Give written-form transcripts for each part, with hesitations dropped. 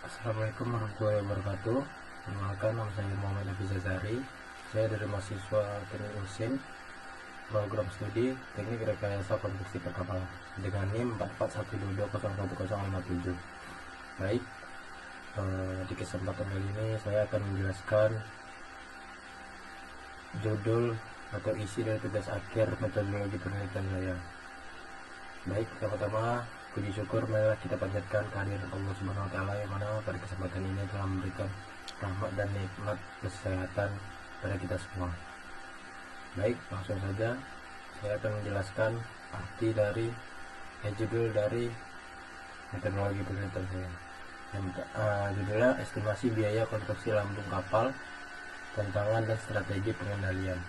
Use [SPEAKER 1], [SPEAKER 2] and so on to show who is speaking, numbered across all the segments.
[SPEAKER 1] Assalamualaikum warahmatullahi wabarakatuh. Perkenalkan, nama saya Muhammad Hafiz Azhari. Saya dari mahasiswa Teknik Mesin, program studi Teknik Rekayasa Konstruksi Perkapalan dengan NIM 4412201057. Baik, di kesempatan kali ini saya akan menjelaskan judul atau isi dari tugas akhir metodologi penelitian saya. Baik, pertama-tama puji syukur marilah kita panjatkan kehadiran Allah Subhanahu wa taala yang mana pada kesempatan ini telah memberikan rahmat dan nikmat kesehatan pada kita semua. Baik, langsung saja saya akan menjelaskan arti dari judul dari metodologi penelitian saya. Judulnya estimasi biaya konstruksi lambung kapal, tantangan dan strategi pengendalian.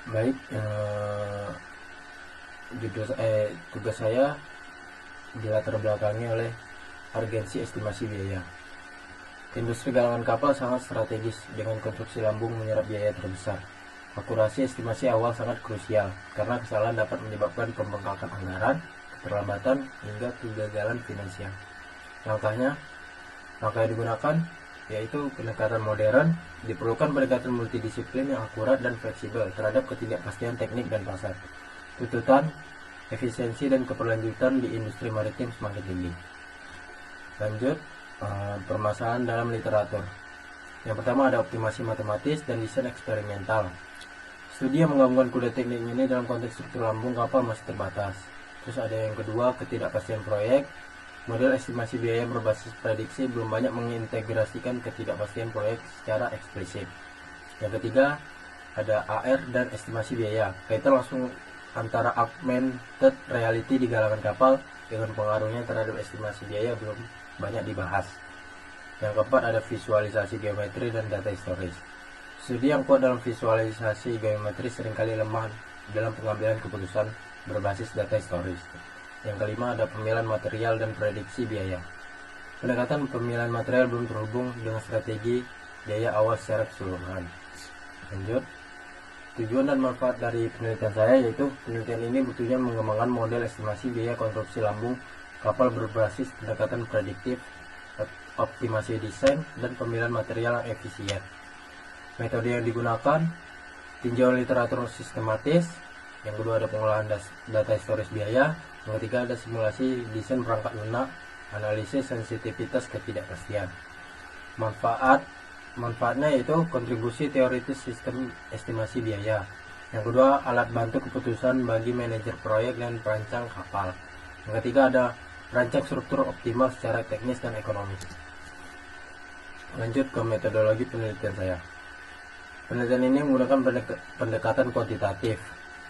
[SPEAKER 1] Baik, tugas saya dilatar belakangi oleh urgensi estimasi biaya. Industri galangan kapal sangat strategis dengan konstruksi lambung menyerap biaya terbesar. Akurasi estimasi awal sangat krusial karena kesalahan dapat menyebabkan pembengkakan anggaran, keterlambatan hingga kegagalan finansial. Langkah yang digunakan yaitu pendekatan modern. Diperlukan pendekatan multidisiplin yang akurat dan fleksibel terhadap ketidakpastian teknik dan pasar. Tuntutan efisiensi dan keberlanjutan di industri maritim semakin tinggi. Lanjut, permasalahan dalam literatur. Yang pertama ada optimasi matematis dan desain eksperimental. Studi yang menggabungkan kuda teknik ini dalam konteks struktur lambung kapal masih terbatas. Terus ada yang kedua, ketidakpastian proyek. Model estimasi biaya berbasis prediksi belum banyak mengintegrasikan ketidakpastian proyek secara eksplisit. Yang ketiga, ada AR dan estimasi biaya. Kaitan langsung antara augmented reality di galangan kapal dengan pengaruhnya terhadap estimasi biaya belum banyak dibahas. Yang keempat, ada visualisasi geometri dan data historis. Studi yang kuat dalam visualisasi geometri seringkali lemah dalam pengambilan keputusan berbasis data historis. Yang kelima, ada pemilihan material dan prediksi biaya. Pendekatan pemilihan material belum terhubung dengan strategi biaya awal secara keseluruhan. Lanjut, tujuan dan manfaat dari penelitian saya yaitu penelitian ini bertujuan mengembangkan model estimasi biaya konstruksi lambung kapal berbasis pendekatan prediktif, optimasi desain, dan pemilihan material yang efisien. Metode yang digunakan, tinjauan literatur sistematis. Yang kedua, ada pengolahan data historis biaya. Yang ketiga, ada simulasi desain perangkat lunak, analisis sensitivitas ketidakpastian. Manfaatnya yaitu kontribusi teoritis sistem estimasi biaya. Yang kedua, alat bantu keputusan bagi manajer proyek dan perancang kapal. Yang ketiga, ada rancang struktur optimal secara teknis dan ekonomis. Lanjut ke metodologi penelitian saya. Penelitian ini menggunakan pendekatan kuantitatif,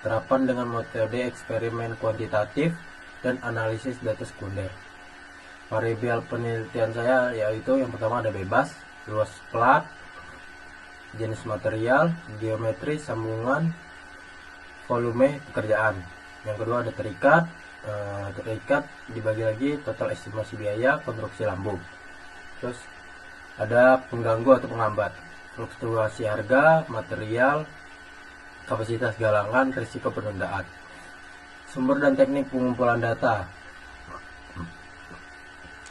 [SPEAKER 1] terapan dengan metode eksperimen kuantitatif, dan analisis data sekunder. Variabel penelitian saya yaitu yang pertama ada bebas, luas plat, jenis material, geometri, sambungan, volume pekerjaan. Yang kedua ada terikat. Terikat dibagi lagi total estimasi biaya konstruksi lambung. Terus ada pengganggu atau penghambat, fluktuasi harga, material, kapasitas galangan, risiko penundaan. Sumber dan teknik pengumpulan data.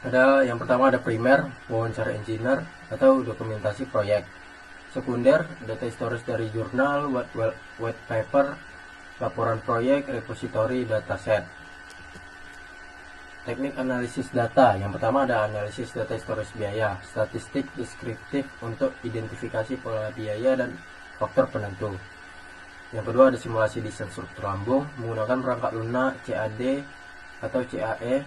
[SPEAKER 1] Ada yang pertama ada primer, wawancara engineer atau dokumentasi proyek. Sekunder, data historis dari jurnal, white paper, laporan proyek, repositori, dataset. Teknik analisis data. Yang pertama ada analisis data historis biaya, statistik deskriptif untuk identifikasi pola biaya dan faktor penentu. Yang kedua ada simulasi desain struktur lambung menggunakan perangkat lunak, CAD atau CAE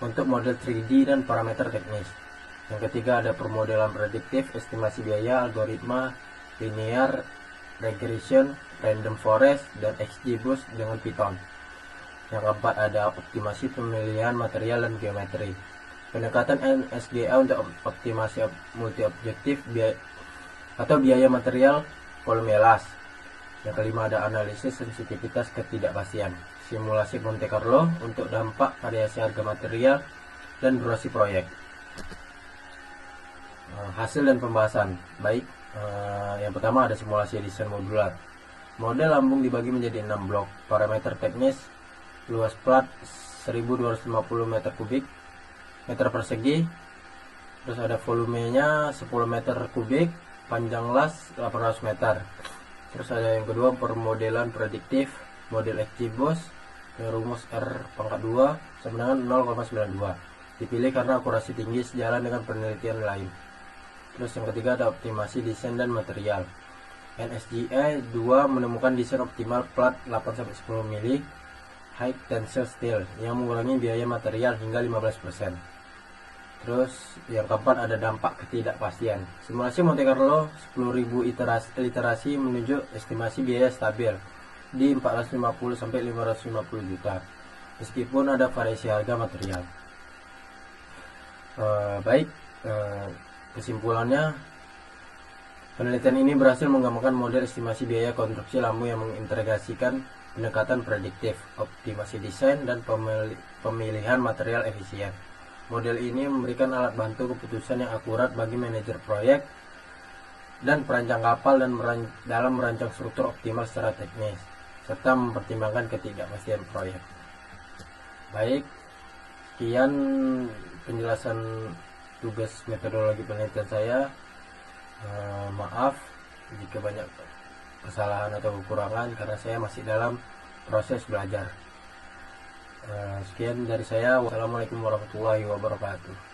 [SPEAKER 1] untuk model 3D dan parameter teknis. Yang ketiga ada permodelan prediktif, estimasi biaya, algoritma, linear regression, random forest, dan XGBoost dengan Python. Yang keempat ada optimasi pemilihan material dan geometri. Pendekatan NSGA untuk optimasi multi-objektif atau biaya material volume-elas. Yang kelima ada analisis sensitivitas ketidakpastian, simulasi Monte Carlo untuk dampak variasi harga material dan durasi proyek. Hasil dan pembahasan. Baik, yang pertama ada simulasi desain modular. Model lambung dibagi menjadi 6 blok. Parameter teknis, luas plat 1250 meter persegi. Terus ada volumenya 10 meter kubik, panjang las 800 meter. Terus ada yang kedua permodelan prediktif, model XGBoost rumus R⁻² sama dengan 0,92. Dipilih karena akurasi tinggi sejalan dengan penelitian lain. Terus yang ketiga ada optimasi desain dan material. NSGE 2 menemukan desain optimal plat 8-10 mili high tensile steel yang mengurangi biaya material hingga 15%. Terus yang keempat ada dampak ketidakpastian. Simulasi Monte Carlo 10.000 iterasi menunjuk estimasi biaya stabil di 450 sampai 550 juta. Meskipun ada variasi harga material. Kesimpulannya, penelitian ini berhasil menggambarkan model estimasi biaya konstruksi lampu yang mengintegrasikan pendekatan prediktif, optimasi desain, dan pemilihan material efisien. Model ini memberikan alat bantu keputusan yang akurat bagi manajer proyek dan perancang kapal dalam merancang struktur optimal secara teknis, serta mempertimbangkan ketidakpastian proyek. Baik, sekian penjelasan tugas metodologi penelitian saya. Maaf jika banyak kesalahan atau kekurangan karena saya masih dalam proses belajar. Sekian dari saya. Wassalamualaikum warahmatullahi wabarakatuh.